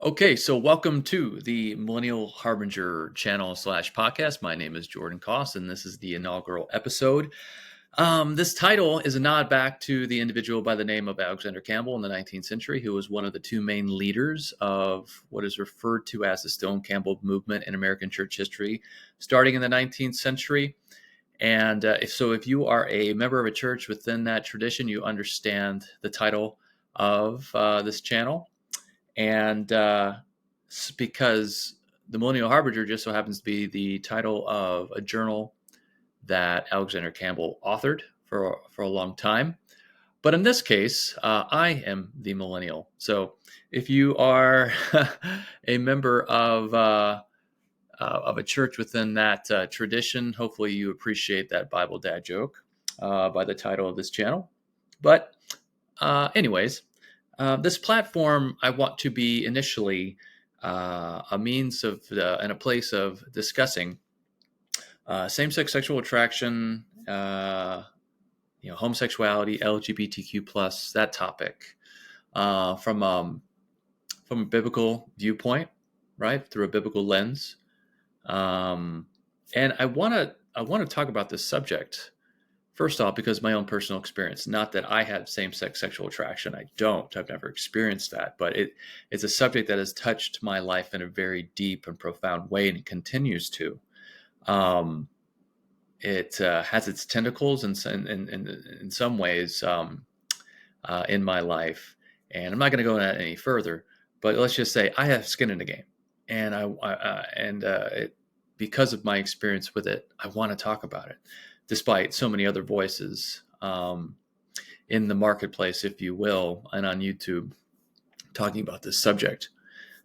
Okay, so welcome to the Millennial Harbinger channel slash podcast. My name is Jordan Koss, and this is the inaugural episode. This title is a nod back to the individual by the name of Alexander Campbell in the 19th century, who was one of the two main leaders of what is referred to as the Stone Campbell movement in American church history, starting in the 19th century. And if you are a member of a church within that tradition, you understand the title of this channel. And because the Millennial Harbinger just so happens to be the title of a journal that Alexander Campbell authored for a long time. But in this case, I am the millennial. So if you are a member of a church within that tradition, hopefully you appreciate that Bible dad joke by the title of this channel. But anyways, this platform I want to be initially a means of and a place of discussing same-sex sexual attraction, homosexuality, LGBTQ plus, that topic from a biblical viewpoint, right, through a biblical lens. And I want to talk about this subject. First off, because of my own personal experience, not that I have same-sex sexual attraction. I don't. I've never experienced that. But it's a subject that has touched my life in a very deep and profound way, and it continues to. It has its tentacles in some ways in my life. And I'm not going to go into that any further. But let's just say I have skin in the game. And because of my experience with it, I want to talk about it, despite so many other voices in the marketplace, if you will, and on YouTube talking about this subject.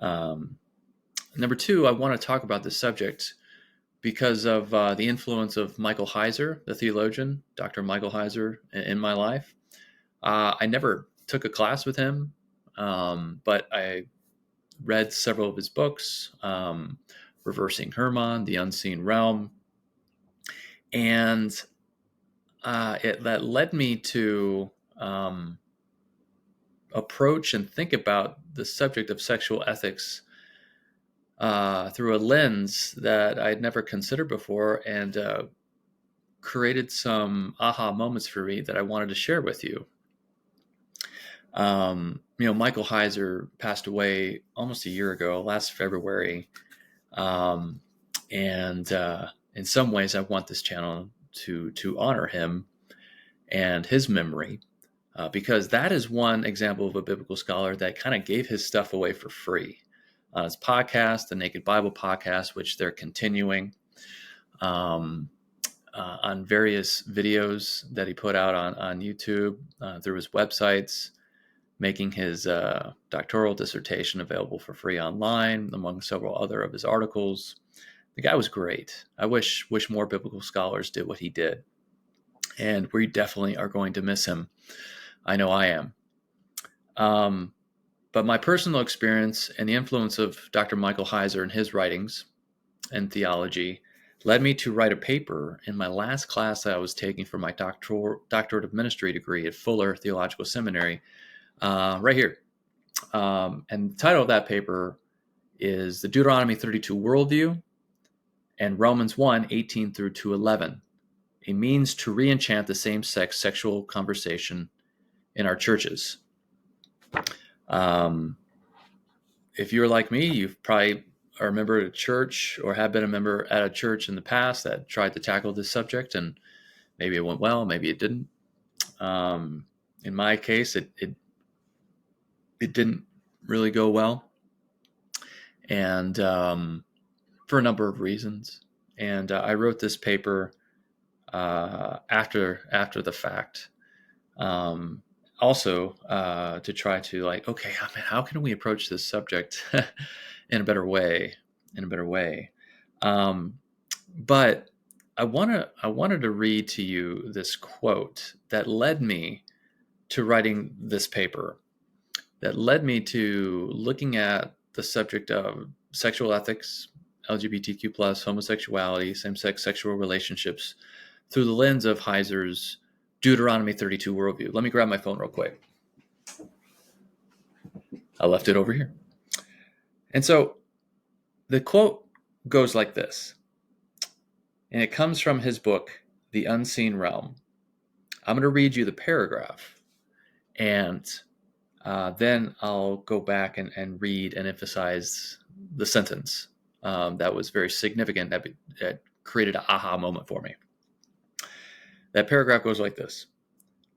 Number two, I want to talk about this subject because of the influence of Michael Heiser, the theologian, Dr. Michael Heiser, in my life. I never took a class with him, but I read several of his books, Reversing Hermann, The Unseen Realm, and that led me to approach and think about the subject of sexual ethics through a lens that I'd never considered before, and created some aha moments for me that I wanted to share with you. Michael Heiser passed away almost a year ago, last February, and in some ways, I want this channel to honor him and his memory, because that is one example of a biblical scholar that kind of gave his stuff away for free on his podcast, the Naked Bible podcast, which they're continuing, on various videos that he put out on YouTube, through his websites, making his doctoral dissertation available for free online, among several other of his articles. The guy was great. I wish more biblical scholars did what he did. And we definitely are going to miss him. I know I am. But my personal experience and the influence of Dr. Michael Heiser and his writings and theology led me to write a paper in my last class that I was taking for my doctorate of ministry degree at Fuller Theological Seminary, right here. And the title of that paper is The Deuteronomy 32 Worldview and Romans 1:18 through 2:11, a means to reenchant the same-sex sexual conversation in our churches. If you're like me, you've probably are a member of a church or have been a member at a church in the past that tried to tackle this subject, and maybe it went well, maybe it didn't. In my case, it didn't really go well, and for a number of reasons. And I wrote this paper after the fact, also to try to okay, how can we approach this subject in a better way? But I wanted to read to you this quote that led me to writing this paper, that led me to looking at the subject of sexual ethics, LGBTQ plus, homosexuality, same-sex sexual relationships through the lens of Heiser's Deuteronomy 32 worldview. Let me grab my phone real quick. I left it over here. And so the quote goes like this, and it comes from his book, The Unseen Realm. I'm going to read you the paragraph, and then I'll go back and read and emphasize the sentence that was very significant, that created an aha moment for me. That paragraph goes like this.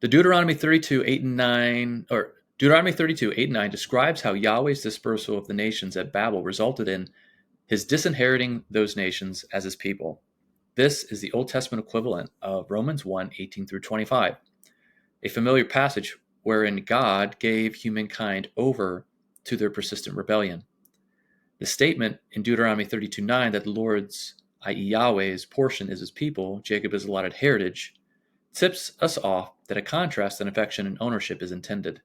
The Deuteronomy 32, 8 and 9, or Deuteronomy 32, 8 and 9 describes how Yahweh's dispersal of the nations at Babel resulted in his disinheriting those nations as his people. This is the Old Testament equivalent of Romans 1, 18 through 25, a familiar passage wherein God gave humankind over to their persistent rebellion. The statement in Deuteronomy 32, 9 that the Lord's, i.e. Yahweh's, portion is his people, Jacob is allotted heritage, tips us off that a contrast in affection and ownership is intended.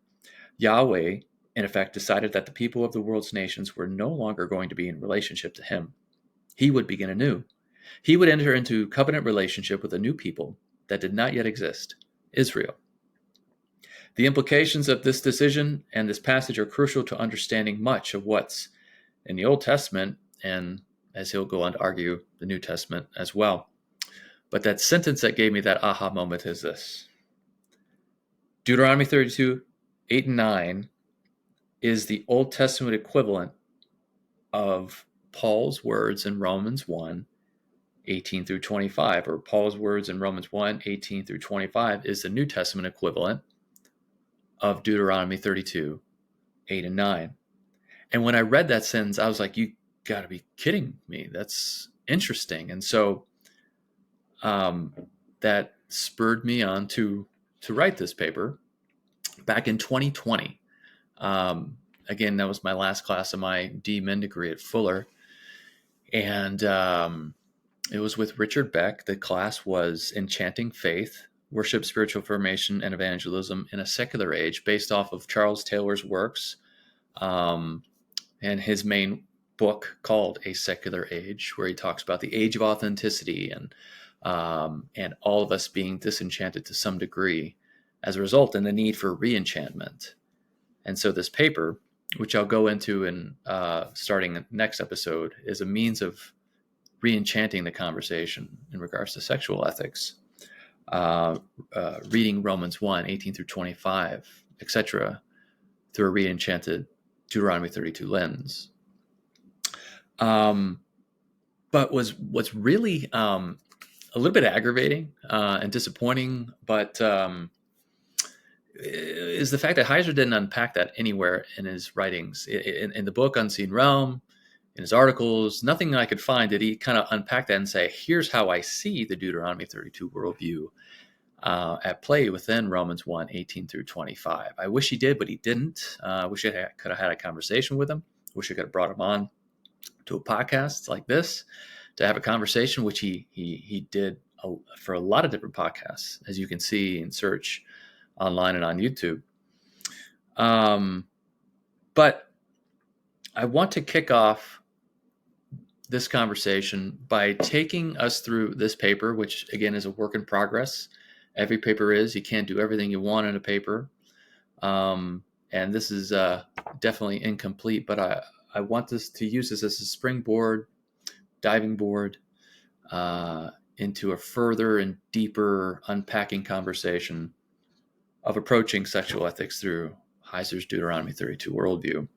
Yahweh, in effect, decided that the people of the world's nations were no longer going to be in relationship to him. He would begin anew. He would enter into covenant relationship with a new people that did not yet exist, Israel. The implications of this decision and this passage are crucial to understanding much of what's in the Old Testament, and as he'll go on to argue, the New Testament as well. But that sentence that gave me that aha moment is this. Deuteronomy 32, 8 and 9 is the Old Testament equivalent of Paul's words in Romans 1, 18 through 25, or Paul's words in Romans 1, 18 through 25 is the New Testament equivalent of Deuteronomy 32, 8 and 9. And when I read that sentence, I was like, you got to be kidding me. That's interesting. And so that spurred me on to write this paper back in 2020. Again, that was my last class of my D-Min degree at Fuller. And it was with Richard Beck. The class was Enchanting Faith, Worship, Spiritual Formation, and Evangelism in a Secular Age, based off of Charles Taylor's works and his main book called A Secular Age, where he talks about the age of authenticity and all of us being disenchanted to some degree as a result, and the need for reenchantment. And so this paper, which I'll go into in starting next episode, is a means of reenchanting the conversation in regards to sexual ethics, reading Romans 1, 18 through 25, etc., through a reenchanted Deuteronomy 32 lens. But what's really a little bit aggravating and disappointing, but is the fact that Heiser didn't unpack that anywhere in his writings. In the book Unseen Realm, in his articles, nothing I could find did he kind of unpack that and say, here's how I see the Deuteronomy 32 worldview at play within Romans 1, 18 through 25. I wish he did, but he didn't. I wish I could have had a conversation with him. Wish I could have brought him on to a podcast like this to have a conversation, which he did for a lot of different podcasts, as you can see and search online and on YouTube. But I want to kick off this conversation by taking us through this paper, which again is a work in progress. Every paper is. You can't do everything you want in a paper. And this is definitely incomplete, but I want this to use this as a springboard, diving board into a further and deeper unpacking conversation of approaching sexual ethics through Heiser's Deuteronomy 32 worldview.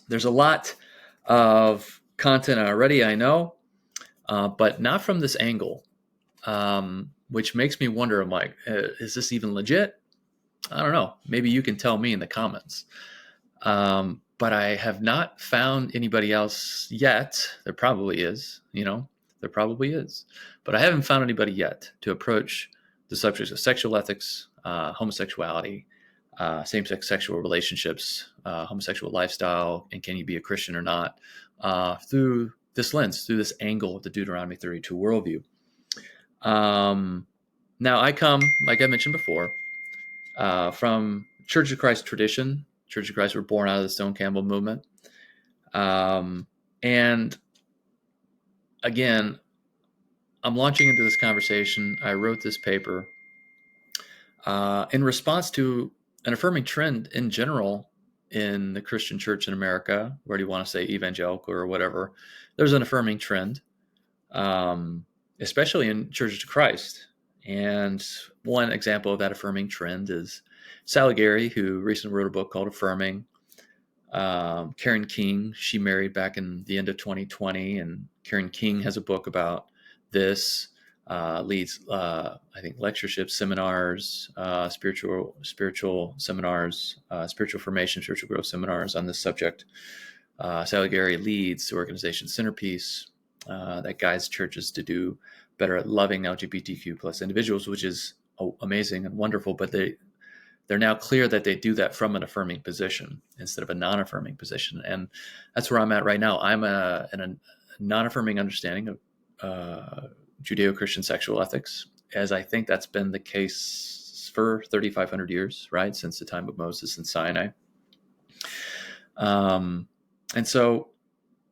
There's a lot of content already, I know, but not from this angle, which makes me wonder, I'm like, is this even legit? I don't know. Maybe you can tell me in the comments. But I have not found anybody else yet. There probably is, there probably is. But I haven't found anybody yet to approach the subjects of sexual ethics, homosexuality, same-sex sexual relationships, homosexual lifestyle, and can you be a Christian or not, through this lens, through this angle of the Deuteronomy 32 worldview. Now, I come, like I mentioned before, from Church of Christ tradition. Church of Christ were born out of the Stone Campbell movement. And again, I'm launching into this conversation. I wrote this paper in response to an affirming trend in general in the Christian church in America, where do you want to say evangelical or whatever, there's an affirming trend, especially in churches of Christ. And one example of that affirming trend is Sally Gary, who recently wrote a book called Affirming. Karen King, she married back in the end of 2020, and Karen King has a book about this. Leads, I think, lectureships, seminars, spiritual seminars, spiritual formation, spiritual growth seminars on this subject. Sally Gary leads the organization Centerpiece that guides churches to do better at loving LGBTQ plus individuals, which is amazing and wonderful. But they're now clear that they do that from an affirming position instead of a non-affirming position, and that's where I'm at right now. I'm in a non-affirming understanding of Judeo-Christian sexual ethics, as I think that's been the case for 3,500 years, right, since the time of Moses and Sinai. And so,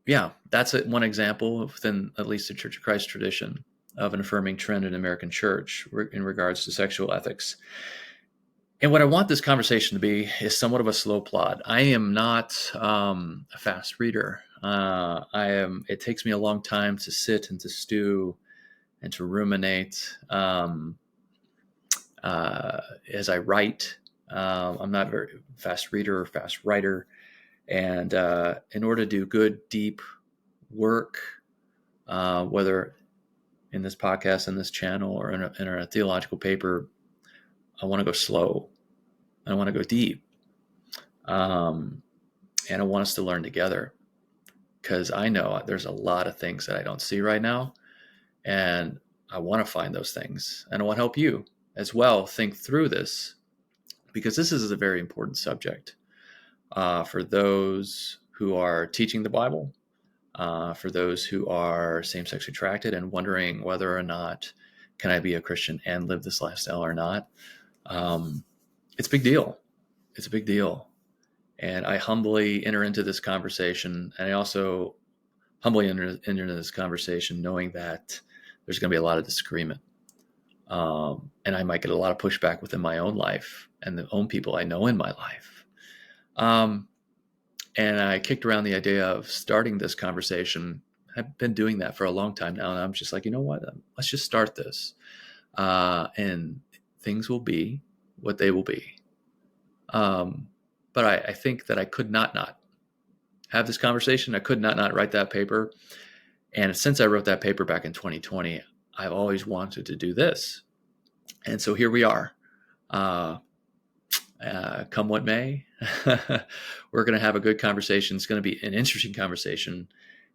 yeah, that's one example within at least the Church of Christ tradition of an affirming trend in the American church in regards to sexual ethics. And what I want this conversation to be is somewhat of a slow plod. I am not a fast reader. It takes me a long time to sit and to stew and to ruminate as I write. I'm not a very fast reader or fast writer. And in order to do good, deep work, whether in this podcast, in this channel, or in a theological paper, I want to go slow. I want to go deep. And I want us to learn together, because I know there's a lot of things that I don't see right now. And I want to find those things. And I want to help you as well think through this, because this is a very important subject for those who are teaching the Bible, for those who are same-sex attracted and wondering whether or not can I be a Christian and live this lifestyle or not. It's a big deal. It's a big deal. And I humbly enter into this conversation, and I also humbly enter into this conversation knowing that there's going to be a lot of disagreement. And I might get a lot of pushback within my own life and the own people I know in my life. And I kicked around the idea of starting this conversation. I've been doing that for a long time now, and I'm just like, you know what? Let's just start this. And things will be what they will be. But I think that I could not have this conversation. I could not write that paper. And since I wrote that paper back in 2020, I've always wanted to do this. And so here we are. Come what may, we're going to have a good conversation. It's going to be an interesting conversation,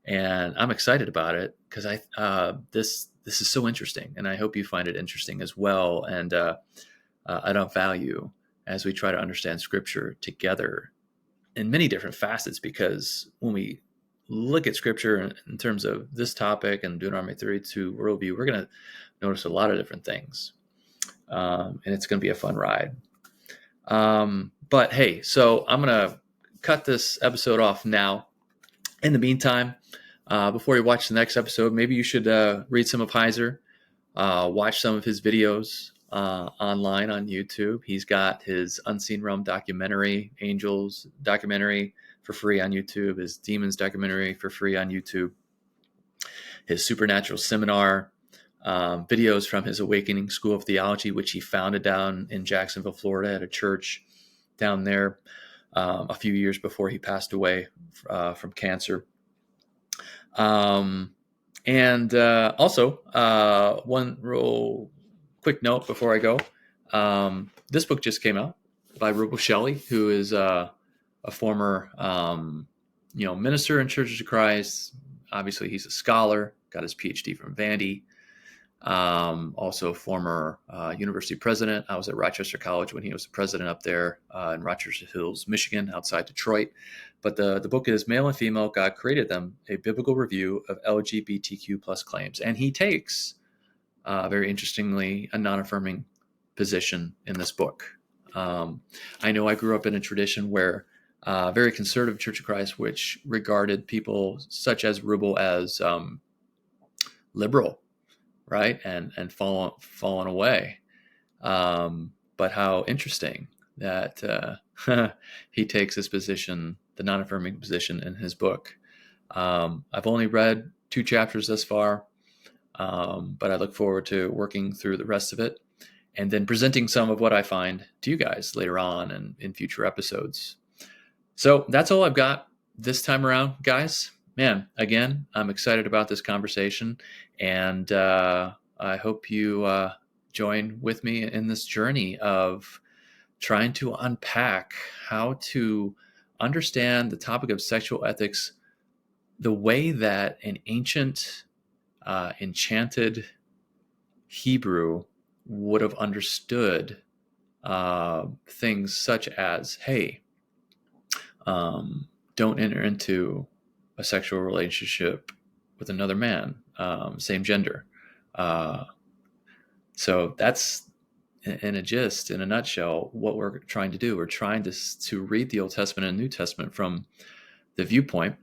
and I'm excited about it because this is so interesting, and I hope you find it interesting as well. And I don't value as we try to understand Scripture together in many different facets, because when we look at Scripture in terms of this topic and Deuteronomy 32 worldview, we're going to notice a lot of different things, and it's going to be a fun ride. But hey, so I'm going to cut this episode off now. In the meantime, before you watch the next episode, maybe you should read some of Heiser, watch some of his videos online on YouTube. He's got his Unseen Realm documentary, Angels documentary, for free on YouTube, his Demons documentary for free on YouTube, his Supernatural seminar, videos from his Awakening School of Theology, which he founded down in Jacksonville, Florida, at a church down there a few years before he passed away from cancer. And also, one real quick note before I go. This book just came out by Rubel Shelley, who is a former minister in Churches of Christ. Obviously, he's a scholar, got his PhD from Vandy. Also former university president. I was at Rochester College when he was the president up there in Rochester Hills, Michigan, outside Detroit. But the book is Male and Female, God Created Them, a biblical review of LGBTQ plus claims. And he takes, very interestingly, a non-affirming position in this book. I know I grew up in a tradition where very conservative Church of Christ, which regarded people such as Rubel as liberal, right? And fallen away. But how interesting that he takes his position, the non-affirming position, in his book. I've only read 2 chapters thus far, but I look forward to working through the rest of it and then presenting some of what I find to you guys later on and in future episodes. So that's all I've got this time around, guys. Man, again, I'm excited about this conversation, and I hope you join with me in this journey of trying to unpack how to understand the topic of sexual ethics the way that an ancient, enchanted Hebrew would have understood things such as, hey, don't enter into a sexual relationship with another man, same gender. So that's, in a gist, in a nutshell, what we're trying to do. We're trying to read the Old Testament and New Testament from the viewpoint,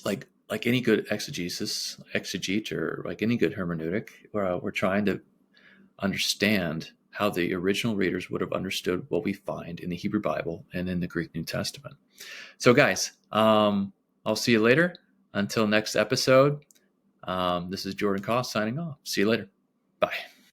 like any good exegete, or like any good hermeneutic. We're trying to understand how the original readers would have understood what we find in the Hebrew Bible and in the Greek New Testament. So, guys, I'll see you later. Until next episode, this is Jordan Koss signing off. See you later. Bye.